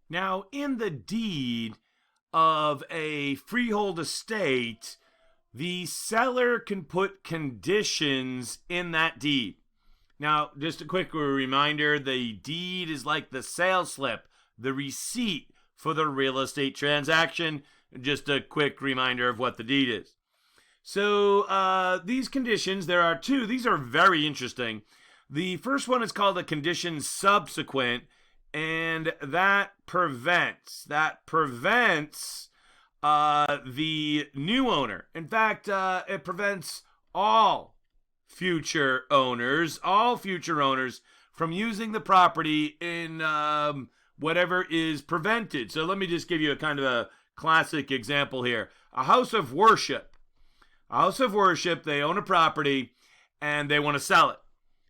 Now, in the deed of a freehold estate, the seller can put conditions in that deed. Now, just a quick reminder, the deed is like the sales slip, the receipt for the real estate transaction. Just a quick reminder of what the deed is. So these conditions, there are two. These are very interesting. The first one is called a condition subsequent, and that prevents the new owner. In fact, it prevents all future owners from using the property in whatever is prevented. So let me just give you a kind of a classic example here. A house of worship, they own a property and they want to sell it.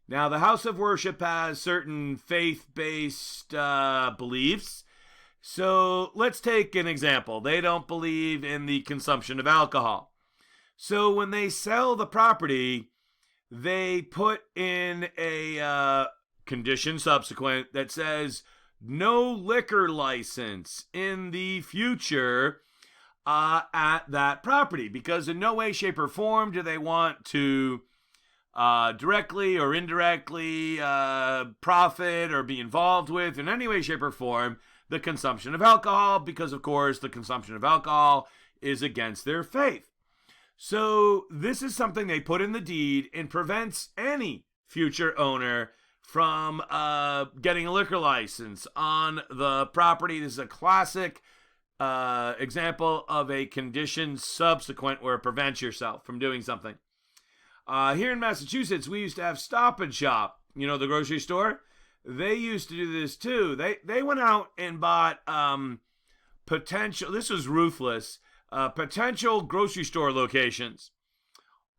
Now, the house of worship has certain faith-based beliefs. So let's take an example. They don't believe in the consumption of alcohol. So when they sell the property, they put in a condition subsequent that says no liquor license in the future at that property, because in no way, shape, or form do they want to directly or indirectly profit or be involved with in any way, shape, or form the consumption of alcohol, because of course the consumption of alcohol is against their faith. So this is something they put in the deed and prevents any future owner from getting a liquor license on the property. This is a classic example of a condition subsequent where it prevents yourself from doing something. Here in Massachusetts, we used to have Stop and Shop, the grocery store. They used to do this too. They went out and bought potential, this was ruthless, potential grocery store locations.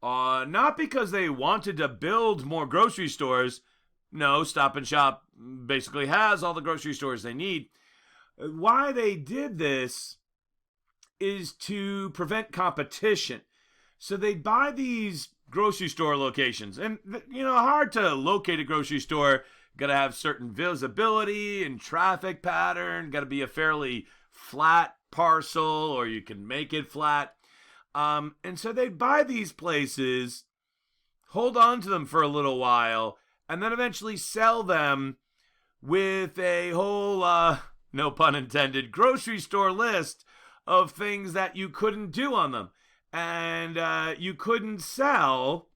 Not because they wanted to build more grocery stores. No, Stop and Shop basically has all the grocery stores they need. Why they did this is to prevent competition. So they'd buy these grocery store locations. And, hard to locate a grocery store. Got to have certain visibility and traffic pattern. Got to be a fairly flat parcel, or you can make it flat. And so they'd buy these places, hold on to them for a little while, and then eventually sell them with a whole, no pun intended, grocery store list of things that you couldn't do on them. And you couldn't sell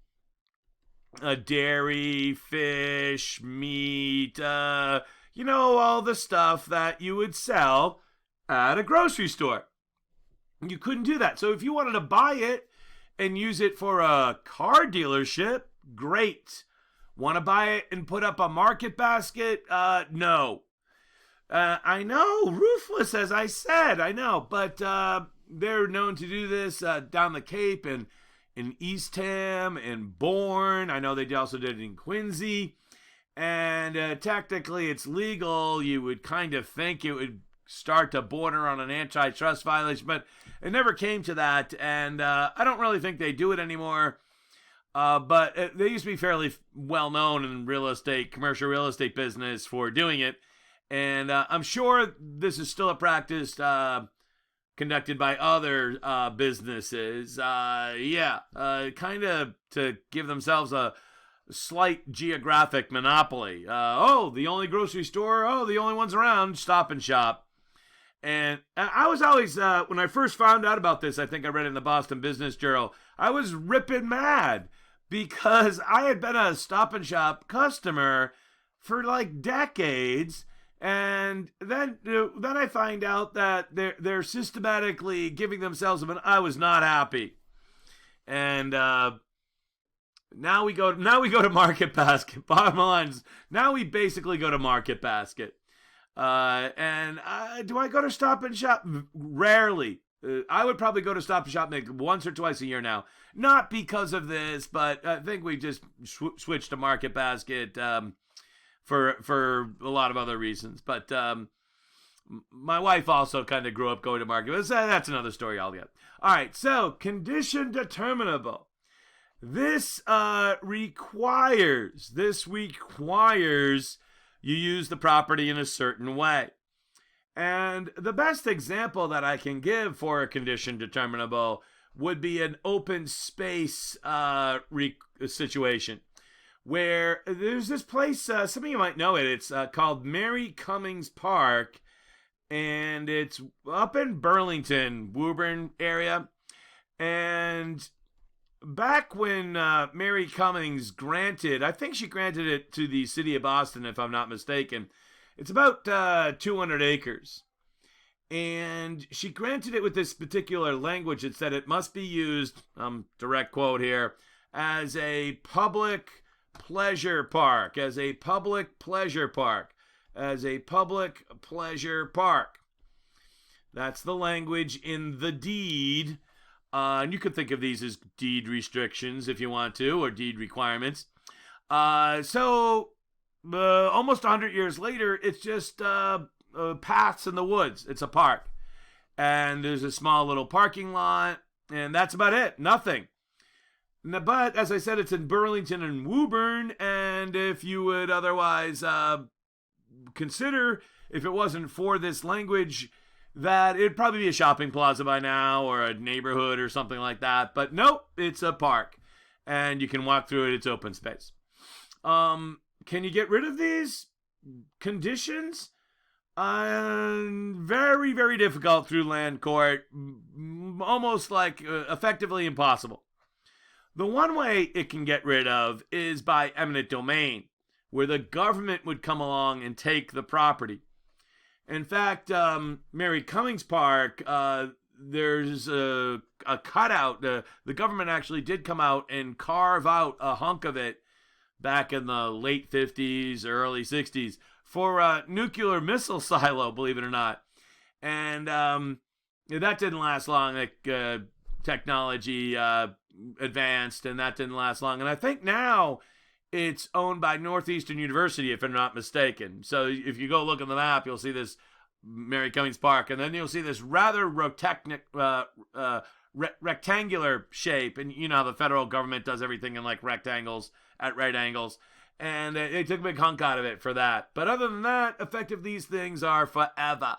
dairy, fish, meat, all the stuff that you would sell at a grocery store. You couldn't do that. So if you wanted to buy it and use it for a car dealership, great. Want to buy it and put up a market basket? No. I know, ruthless, as I said, I know, but they're known to do this down the Cape and in Eastham and Bourne. I know they also did it in Quincy. And technically it's legal. You would kind of think it would start to border on an antitrust violation, but it never came to that. And I don't really think they do it anymore. But they used to be fairly well known in real estate, commercial real estate business for doing it. And I'm sure this is still a practice conducted by other businesses. Kind of to give themselves a slight geographic monopoly. The only grocery store, the only ones around, Stop and Shop. And I was always, when I first found out about this, I think I read it in the Boston Business Journal, I was ripping mad because I had been a Stop and Shop customer for like decades. And then I find out that they're systematically giving themselves I was not happy. And now we go to Market Basket. Bottom line is, now we basically go to Market Basket. And do I go to Stop and Shop? Rarely. I would probably go to Stop and Shop maybe once or twice a year now. Not because of this, but I think we just switched to Market Basket for a lot of other reasons. But my wife also kind of grew up going to Market. But that's another story altogether. All right, so condition determinable. This requires you use the property in a certain way. And the best example that I can give for a condition determinable would be an open space situation where there's this place, some of you might know it, it's called Mary Cummings Park, and it's up in Burlington, Woburn area. And back when Mary Cummings granted, I think she granted it to the city of Boston, if I'm not mistaken. It's about 200 acres. And she granted it with this particular language. It said it must be used, direct quote here, as a public pleasure park, as a public pleasure park, as a public pleasure park. That's the language in the deed. And you could think of these as deed restrictions if you want to, or deed requirements. So almost 100 years later, it's just paths in the woods. It's a park. And there's a small little parking lot, and that's about it. Nothing. But, as I said, it's in Burlington and Woburn, and if you would otherwise consider, if it wasn't for this language, that it'd probably be a shopping plaza by now, or a neighborhood or something like that. But nope, it's a park, and you can walk through it. It's open space. Can you get rid of these conditions? Very, very difficult through land court. Almost like effectively impossible. The one way it can get rid of is by eminent domain, where the government would come along and take the property. In fact, Mary Cummings Park, there's a cutout. The government actually did come out and carve out a hunk of it back in the late 50s, early 60s, for a nuclear missile silo, believe it or not. And that didn't last long. Technology advanced, and that didn't last long. And I think now it's owned by Northeastern University, if I'm not mistaken. So if you go look on the map, you'll see this Mary Cummings Park, and then you'll see this rather rectangular shape. And you know how the federal government does everything in like rectangles at right angles. And they took a big hunk out of it for that. But other than that, effective, these things are forever.